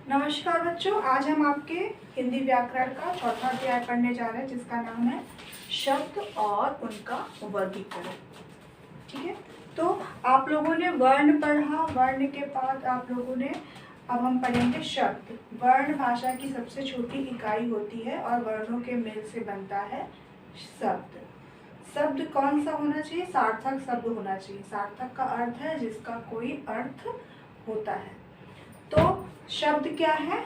नमस्कार बच्चों, आज हम आपके हिंदी व्याकरण का चौथा अध्याय पढ़ने जा रहे हैं जिसका नाम है शब्द और उनका वर्गीकरण। ठीक है, तो आप लोगों ने वर्ण पढ़ा, वर्ण के बाद आप लोगों ने अब हम पढ़ेंगे शब्द। वर्ण भाषा की सबसे छोटी इकाई होती है और वर्णों के मेल से बनता है शब्द। शब्द कौन सा होना चाहिए? सार्थक शब्द होना चाहिए। सार्थक का अर्थ है जिसका कोई अर्थ होता है। तो शब्द क्या है?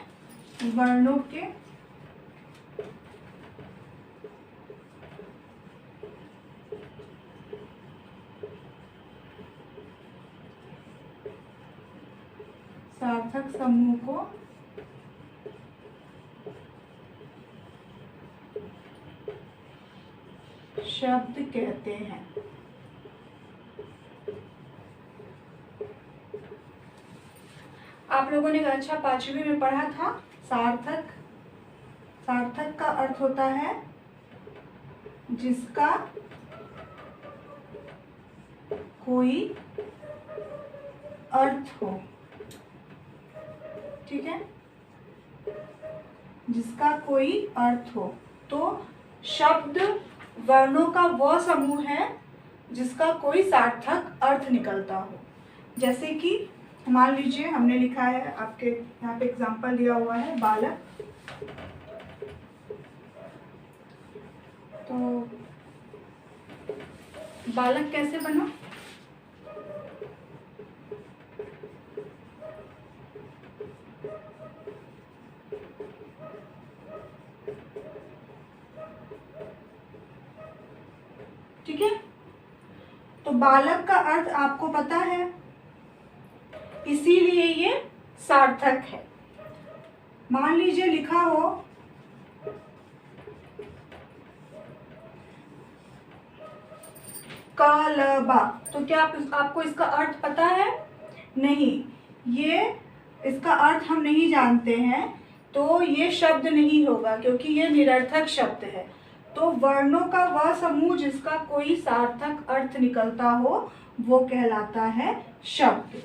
वर्णों के सार्थक समूह को शब्द कहते हैं। आप लोगों ने कक्षा 5वीं में पढ़ा था सार्थक। सार्थक का अर्थ होता है जिसका कोई अर्थ हो। ठीक है, जिसका कोई अर्थ हो। तो शब्द वर्णों का वह समूह है जिसका कोई सार्थक अर्थ निकलता हो। जैसे कि मान लीजिए हमने लिखा है, आपके यहाँ पे एग्जाम्पल दिया हुआ है बालक। तो बालक कैसे बना? ठीक है, तो बालक का अर्थ आपको पता है, इसीलिए ये सार्थक है। मान लीजिए लिखा हो कलबा, तो क्या आपको इसका अर्थ पता है? नहीं, ये इसका अर्थ हम नहीं जानते हैं, तो ये शब्द नहीं होगा क्योंकि ये निरर्थक शब्द है। तो वर्णों का वह समूह जिसका कोई सार्थक अर्थ निकलता हो वो कहलाता है शब्द।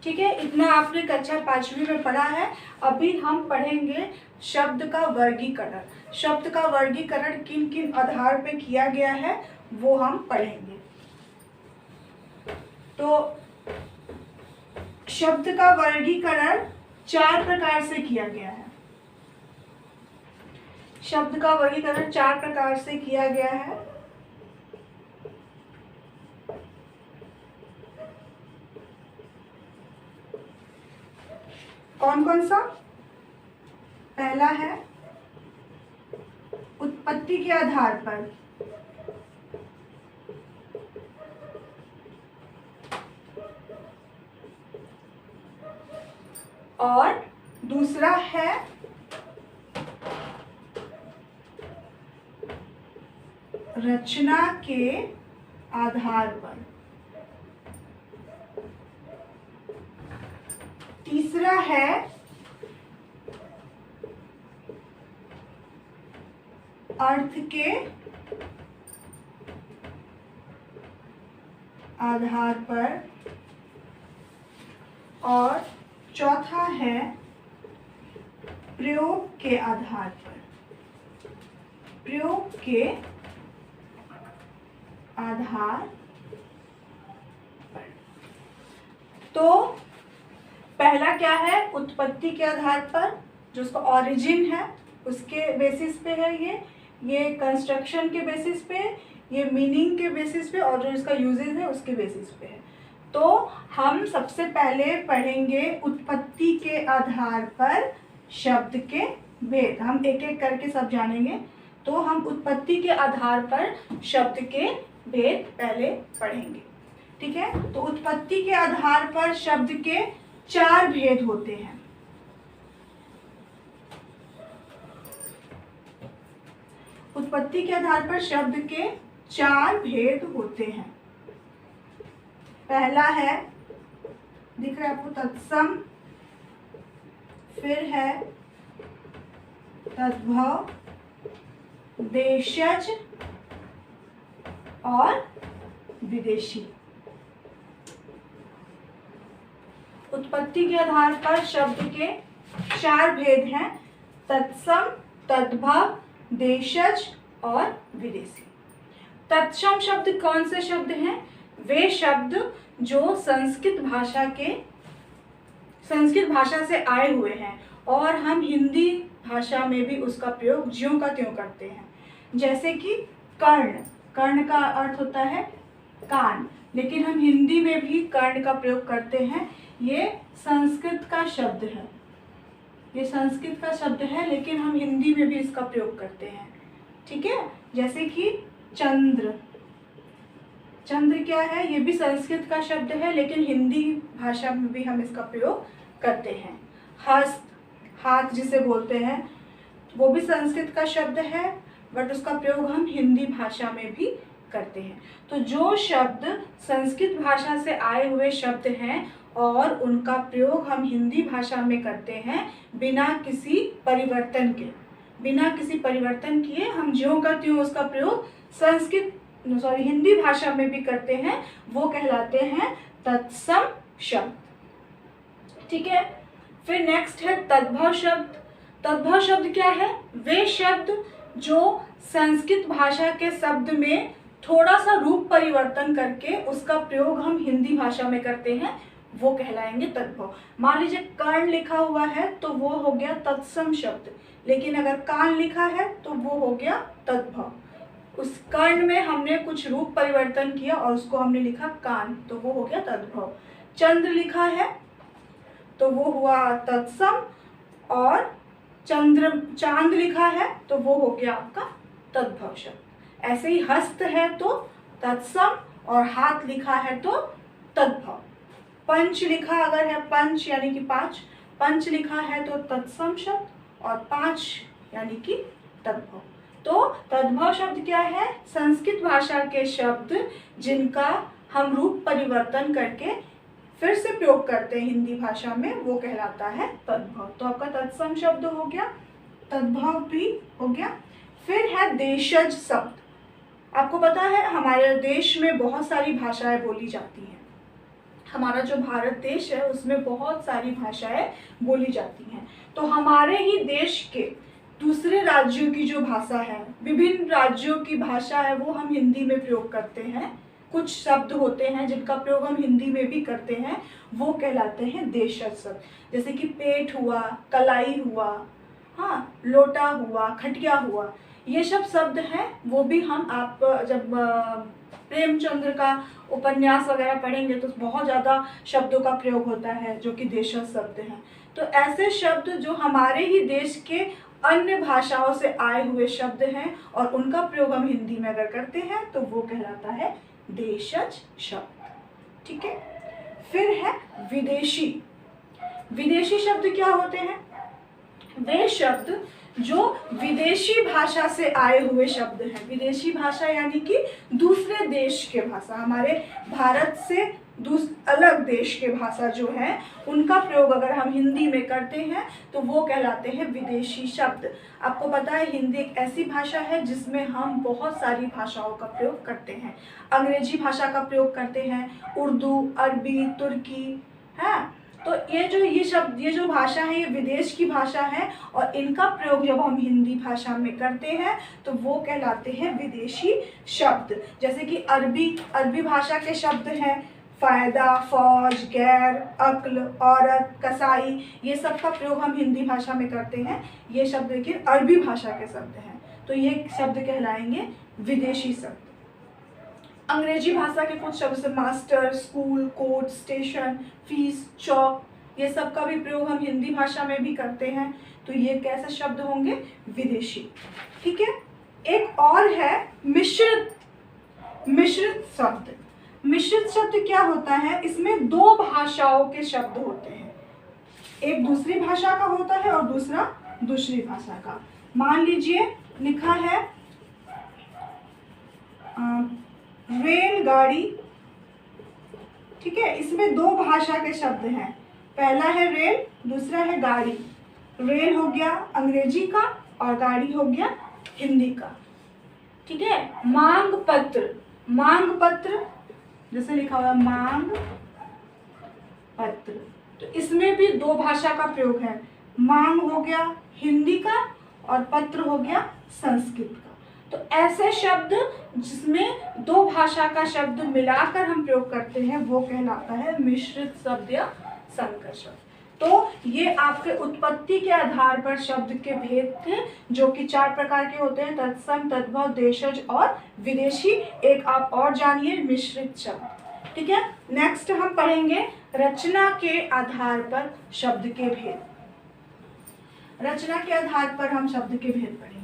ठीक है, इतना आपने कक्षा 5वीं में पढ़ा है। अभी हम पढ़ेंगे शब्द का वर्गीकरण। शब्द का वर्गीकरण किन किन आधार पे किया गया है वो हम पढ़ेंगे। तो शब्द का वर्गीकरण 4 प्रकार से किया गया है। शब्द का वर्गीकरण 4 प्रकार से किया गया है। कौन कौन सा? पहला है उत्पत्ति के आधार पर। और दूसरा है रचना के आधार पर। तीसरा है अर्थ के आधार पर। और चौथा है प्रयोग के आधार पर। प्रयोग के आधार पर। तो पहला क्या है? उत्पत्ति के आधार पर, जो उसका ओरिजिन है उसके बेसिस पे है। ये कंस्ट्रक्शन के बेसिस पे, ये मीनिंग के बेसिस पे, और जो इसका यूजेज है उसके बेसिस पे है। तो हम सबसे पहले पढ़ेंगे उत्पत्ति के आधार पर शब्द के भेद। हम एक एक करके सब जानेंगे। तो हम उत्पत्ति के आधार पर शब्द के भेद पहले पढ़ेंगे। ठीक है, तो उत्पत्ति के आधार पर शब्द के 4 भेद होते हैं। उत्पत्ति के आधार पर शब्द के 4 भेद होते हैं। पहला है, दिख रहा है आपको, तत्सम, फिर है तद्भव, देशज और विदेशी। उत्पत्ति के आधार पर शब्द के 4 भेद हैं, तत्सम, तद्भव, देशज और विदेशी। तत्सम शब्द कौन से शब्द हैं? वे शब्द जो संस्कृत भाषा से आए हुए हैं और हम हिंदी भाषा में भी उसका प्रयोग ज्यों का त्यों करते हैं। जैसे कि कर्ण, कर्ण का अर्थ होता है कान, लेकिन हम हिंदी में भी कर्ण का प्रयोग करते हैं। ये संस्कृत का शब्द है, ये संस्कृत का शब्द है, लेकिन हम हिंदी में भी इसका प्रयोग करते हैं। ठीक है, जैसे कि चंद्र, चंद्र क्या है? ये भी संस्कृत का शब्द है, लेकिन हिंदी भाषा में भी हम इसका प्रयोग करते हैं। हस्त, हाथ जिसे बोलते हैं, वो भी संस्कृत का शब्द है, बट उसका प्रयोग हम हिंदी भाषा में भी करते हैं। तो जो शब्द संस्कृत भाषा से आए हुए शब्द हैं और उनका प्रयोग हम हिंदी भाषा में करते हैं बिना किसी परिवर्तन किए, हम ज्यों का त्यों उसका प्रयोग हिंदी भाषा में भी करते हैं, वो कहलाते हैं तत्सम शब्द। ठीक है, फिर नेक्स्ट है तद्भव शब्द। तद्भव शब्द क्या है? वे शब्द जो संस्कृत भाषा के शब्द में थोड़ा सा रूप परिवर्तन करके उसका प्रयोग हम हिंदी भाषा में करते हैं, वो कहलाएंगे तद्भव। मान लीजिए कर्ण लिखा हुआ है तो वो हो गया तत्सम शब्द, लेकिन अगर कान लिखा है तो वो हो गया तद्भव। उस कर्ण में हमने कुछ रूप परिवर्तन किया और उसको हमने लिखा कान, तो वो हो गया तद्भव। चंद्र लिखा है तो वो हुआ तत्सम, और चांद लिखा है तो वो हो गया आपका तद्भव शब्द। ऐसे ही हस्त है तो तत्सम और हाथ लिखा है तो तद्भव। पंच लिखा अगर है, पंच यानी कि 5, पंच लिखा है तो तत्सम शब्द और 5 यानी कि तद्भव। तो तद्भव शब्द क्या है? संस्कृत भाषा के शब्द जिनका हम रूप परिवर्तन करके फिर से प्रयोग करते हैं हिंदी भाषा में, वो कहलाता है तद्भव। तो आपका तत्सम शब्द हो गया, तद्भव भी हो गया। फिर है देशज शब्द। आपको पता है हमारे देश में बहुत सारी भाषाएं बोली जाती हैं। हमारा जो भारत देश है उसमें बहुत सारी भाषाएं बोली जाती हैं। तो हमारे ही देश के दूसरे राज्यों की जो भाषा है, विभिन्न राज्यों की भाषा है, वो हम हिंदी में प्रयोग करते हैं। कुछ शब्द होते हैं जिनका प्रयोग हम हिंदी में भी करते हैं, वो कहलाते हैं देशज शब्द। जैसे कि पेट हुआ, कलाई हुआ, हाँ, लोटा हुआ, खटिया हुआ, ये सब शब्द हैं। वो भी हम आप जब प्रेमचंद्र का उपन्यास वगैरह पढ़ेंगे तो बहुत ज़्यादा शब्दों का प्रयोग होता है जो कि देशज शब्द हैं। तो ऐसे शब्द जो हमारे ही देश के अन्य भाषाओं से आए हुए शब्द हैं और उनका प्रयोग हम हिंदी में अगर करते हैं तो वो कहलाता है देशज शब्द। ठीक है, फिर है विदेशी। विदेशी शब्द क्या होते हैं? वे शब्द जो विदेशी भाषा से आए हुए शब्द हैं। विदेशी भाषा यानी कि दूसरे देश के भाषा, हमारे भारत से अलग देश के भाषा जो है उनका प्रयोग अगर हम हिंदी में करते हैं तो वो कहलाते हैं विदेशी शब्द। आपको पता है हिंदी एक ऐसी भाषा है जिसमें हम बहुत सारी भाषाओं का प्रयोग करते हैं। अंग्रेजी भाषा का प्रयोग करते हैं, उर्दू, अरबी, तुर्की, है। तो ये जो भाषा है ये विदेश की भाषा है और इनका प्रयोग जब हम हिंदी भाषा में करते हैं तो वो कहलाते हैं विदेशी शब्द। जैसे कि अरबी भाषा के शब्द हैं फ़ायदा, फौज, गैर, अक्ल, औरत, कसाई, ये सब का प्रयोग हम हिंदी भाषा में करते हैं। ये शब्द लेकिन अरबी भाषा के शब्द हैं, तो ये शब्द कहलाएंगे विदेशी शब्द। अंग्रेजी भाषा के कुछ शब्द से master, school, court, station, fees, चौक, ये सब का भी प्रयोग हम हिंदी भाषा में भी करते हैं, तो ये कैसे शब्द होंगे? विदेशी। ठीक है, एक और है मिश्रित शब्द। मिश्रित शब्द क्या होता है? इसमें 2 भाषाओं के शब्द होते हैं, एक दूसरी भाषा का होता है और दूसरा दूसरी भाषा का। मान लीजिए लिखा है रेलगाड़ी, ठीक है, इसमें 2 भाषा के शब्द हैं, पहला है रेल, दूसरा है गाड़ी। रेल हो गया अंग्रेजी का और गाड़ी हो गया हिंदी का। ठीक है, मांग पत्र जैसे लिखा हुआ मांग पत्र, तो इसमें भी 2 भाषा का प्रयोग है, मांग हो गया हिंदी का और पत्र हो गया संस्कृत का। तो ऐसे शब्द जिसमें दो भाषा का शब्द मिलाकर हम प्रयोग करते हैं वो कहलाता है मिश्रित शब्द या संकर शब्द। तो ये आपके उत्पत्ति के आधार पर शब्द के भेद थे, जो कि 4 प्रकार के होते हैं, तत्सम, तद्भव, देशज और विदेशी। एक आप और जानिए, मिश्रित शब्द। ठीक है, नेक्स्ट हम पढ़ेंगे रचना के आधार पर शब्द के भेद। रचना के आधार पर हम शब्द के भेद पढ़ेंगे।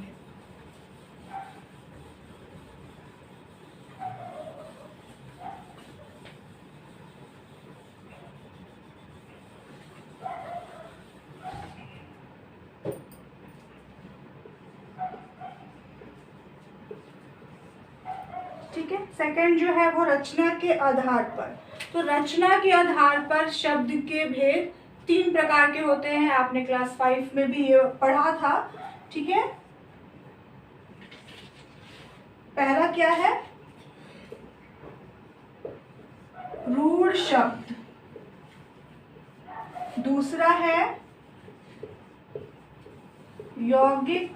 ठीक है, सेकंड जो है वो रचना के आधार पर। तो रचना के आधार पर शब्द के भेद 3 प्रकार के होते हैं। आपने क्लास 5 में भी ये पढ़ा था। ठीक है, पहला क्या है, रूढ़ शब्द। दूसरा है यौगिक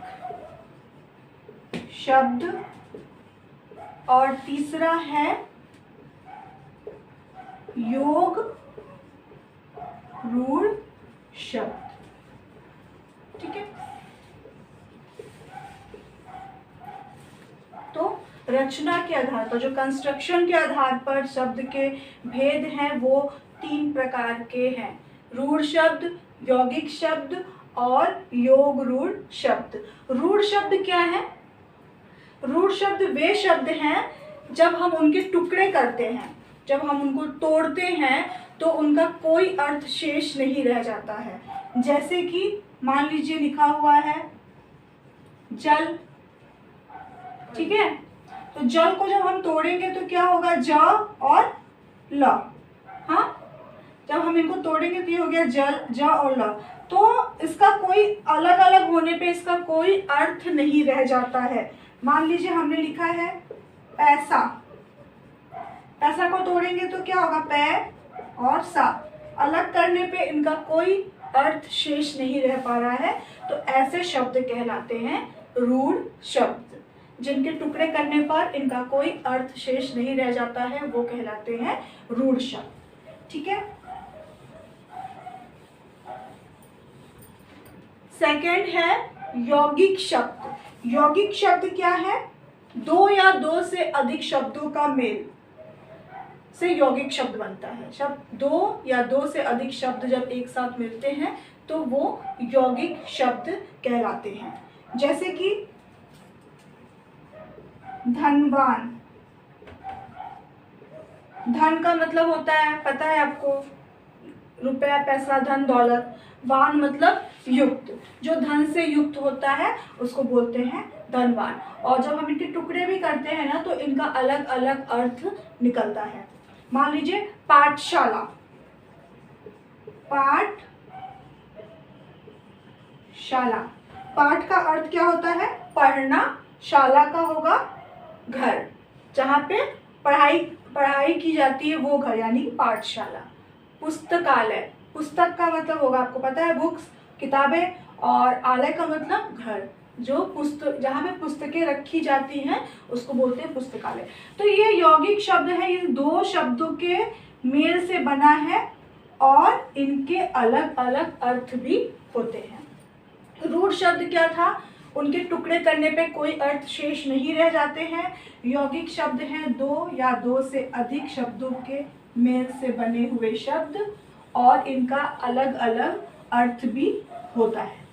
शब्द और तीसरा है योग रूढ़ शब्द। ठीक है, तो रचना के आधार पर, जो कंस्ट्रक्शन के आधार पर शब्द के भेद हैं वो 3 प्रकार के हैं, रूढ़ शब्द, यौगिक शब्द और योग रूढ़ शब्द। रूढ़ शब्द क्या है? रूढ़ शब्द वे शब्द हैं जब हम उनके टुकड़े करते हैं, जब हम उनको तोड़ते हैं तो उनका कोई अर्थ शेष नहीं रह जाता है। जैसे कि मान लीजिए लिखा हुआ है जल। ठीक है, तो जल को जब हम तोड़ेंगे तो क्या होगा, ज और ल। हाँ, जब हम इनको तोड़ेंगे तो ये हो गया जल, ज और ल। तो इसका कोई अलग अलग होने पे इसका कोई अर्थ नहीं रह जाता है। मान लीजिए हमने लिखा है पैसा। पैसा को तोड़ेंगे तो क्या होगा, पै और सा। अलग करने पे इनका कोई अर्थ शेष नहीं रह पा रहा है। तो ऐसे शब्द कहलाते हैं रूढ़ शब्द, जिनके टुकड़े करने पर इनका कोई अर्थ शेष नहीं रह जाता है, वो कहलाते हैं रूढ़ शब्द। ठीक है, सेकंड है यौगिक शब्द। यौगिक शब्द क्या है, 2 या 2 से अधिक शब्दों का मेल से यौगिक शब्द बनता है। शब्द 2 या 2 से अधिक शब्द जब एक साथ मिलते हैं तो वो यौगिक शब्द कहलाते हैं। जैसे कि धनवान। धन का मतलब होता है, पता है आपको, रुपया, पैसा, धन, दौलत। वान मतलब युक्त, जो धन से युक्त होता है उसको बोलते हैं धनवान। और जब हम इनके टुकड़े भी करते हैं ना तो इनका अलग अलग अर्थ निकलता है। मान लीजिए पाठशाला। पाठशाला, पाठ का अर्थ क्या होता है, पढ़ना। शाला का होगा घर, जहाँ पे पढ़ाई की जाती है वो घर, यानी पाठशाला। पुस्तकालय, पुस्तक का मतलब होगा, आपको पता है, बुक्स, किताबें, और आलय का मतलब घर, जो पुस्तक, जहाँ पे पुस्तकें रखी जाती हैं उसको बोलते हैं पुस्तकालय। तो ये यौगिक शब्द है, ये 2 शब्दों के मेल से बना है और इनके अलग अलग अर्थ भी होते हैं। रूढ़ शब्द क्या था, उनके टुकड़े करने पे कोई अर्थ शेष नहीं रह जाते हैं। यौगिक शब्द हैं 2 या 2 से अधिक शब्दों के मेल से बने हुए शब्द और इनका अलग अलग अर्थ भी होता है।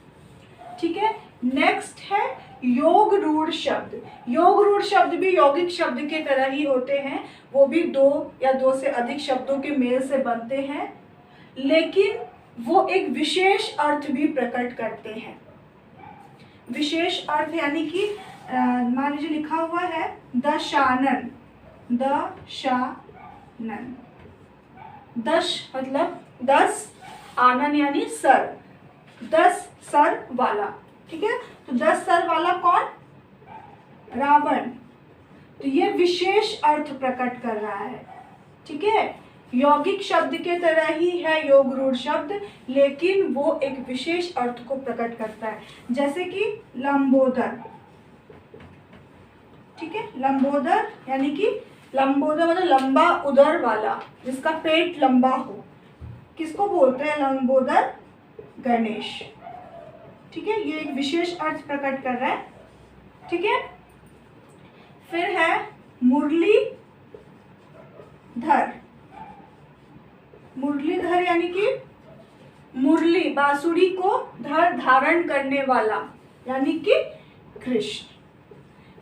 ठीक है, नेक्स्ट है योग रूढ़ शब्द। योग रूढ़ शब्द भी यौगिक शब्द के तरह ही होते हैं, वो भी 2 या 2 से अधिक शब्दों के मेल से बनते हैं, लेकिन वो एक विशेष अर्थ भी प्रकट करते हैं। विशेष अर्थ यानी कि मान लीजिए लिखा हुआ है दशानन। दशानन, दश मतलब 10, आनन यानी सर, 10 सर वाला। ठीक है, तो 10 सर वाला कौन, रावण। तो ये विशेष अर्थ प्रकट कर रहा है। ठीक है, यौगिक शब्द के तरह ही है योग रूढ़ शब्द, लेकिन वो एक विशेष अर्थ को प्रकट करता है। जैसे कि लंबोदर, ठीक है, लंबोदर यानी कि लंबोदर मतलब लंबा उदर वाला, जिसका पेट लंबा हो, किसको बोलते हैं? लंबोदर गणेश। ठीक है, ये एक विशेष अर्थ प्रकट कर रहा है। ठीक है, फिर है मुरलीधर। मुरलीधर यानी कि मुरली बांसुरी को धारण करने वाला, यानी कि कृष्ण।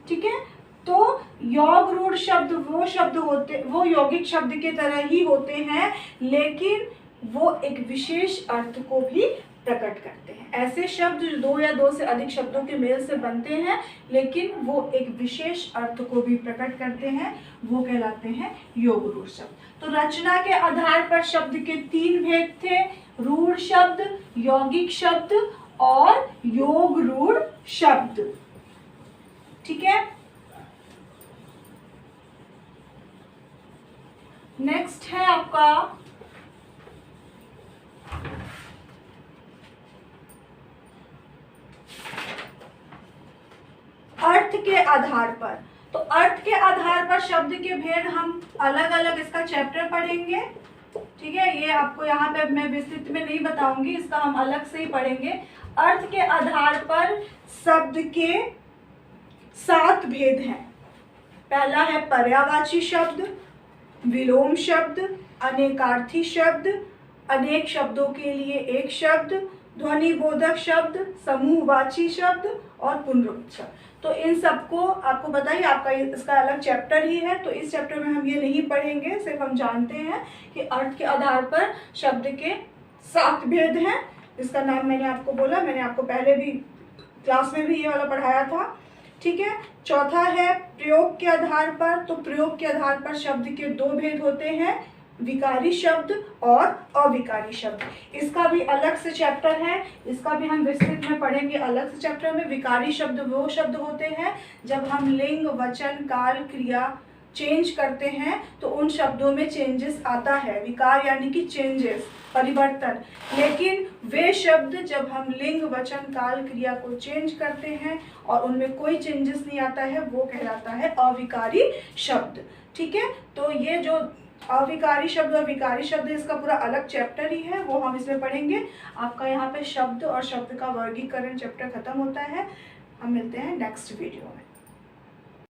ठीक है, तो योग रूढ़ शब्द वो शब्द होते, वो यौगिक शब्द के तरह ही होते हैं, लेकिन वो एक विशेष अर्थ को भी प्रकट करते हैं। ऐसे शब्द जो दो या दो से अधिक शब्दों के मेल से बनते हैं, लेकिन वो एक विशेष अर्थ को भी प्रकट करते हैं, वो कहलाते हैं योग रूढ़ शब्द। तो रचना के आधार पर शब्द के 3 भेद थे, रूढ़ शब्द, यौगिक शब्द और योग रूढ़ शब्द। ठीक है, नेक्स्ट है आपका अर्थ के आधार पर। तो अर्थ के आधार पर शब्द के भेद हम अलग अलग इसका चैप्टर पढ़ेंगे। ठीक है, ये आपको यहाँ पे मैं विस्तृत में नहीं बताऊंगी, इसका हम अलग से ही पढ़ेंगे। अर्थ के आधार पर शब्द के 7 भेद हैं। पहला है पर्यायवाची शब्द, विलोम शब्द, अनेकार्थी शब्द, अनेक शब्दों के लिए एक शब्द, ध्वनि बोधक शब्द, समूहवाची शब्द और पुनरुक्त शब्द। तो इन सबको आपको बताइए, आपका इसका अलग चैप्टर ही है, तो इस चैप्टर में हम ये नहीं पढ़ेंगे, सिर्फ हम जानते हैं कि अर्थ के आधार पर शब्द के 7 भेद हैं। इसका नाम मैंने आपको बोला, मैंने आपको पहले भी क्लास में भी ये वाला पढ़ाया था। ठीक है, चौथा है प्रयोग के आधार पर। तो प्रयोग के आधार पर शब्द के 2 भेद होते हैं, विकारी शब्द और अविकारी शब्द। इसका भी अलग से चैप्टर है, इसका भी हम विस्तृत में पढ़ेंगे अलग से चैप्टर में। विकारी शब्द वो शब्द होते हैं जब हम लिंग, वचन, काल, क्रिया चेंज करते हैं तो उन शब्दों में चेंजेस आता है। विकार यानी कि चेंजेस, परिवर्तन। लेकिन वे शब्द जब हम लिंग, वचन, काल, क्रिया को चेंज करते हैं और उनमें कोई चेंजेस नहीं आता है, वो कहलाता है अविकारी शब्द। ठीक है, तो ये जो अविकारी शब्द और विकारी शब्द, इसका पूरा अलग चैप्टर ही है, वो हम इसमें पढ़ेंगे। आपका यहाँ पे शब्द और शब्द का वर्गीकरण चैप्टर खत्म होता है। हम मिलते हैं नेक्स्ट वीडियो में।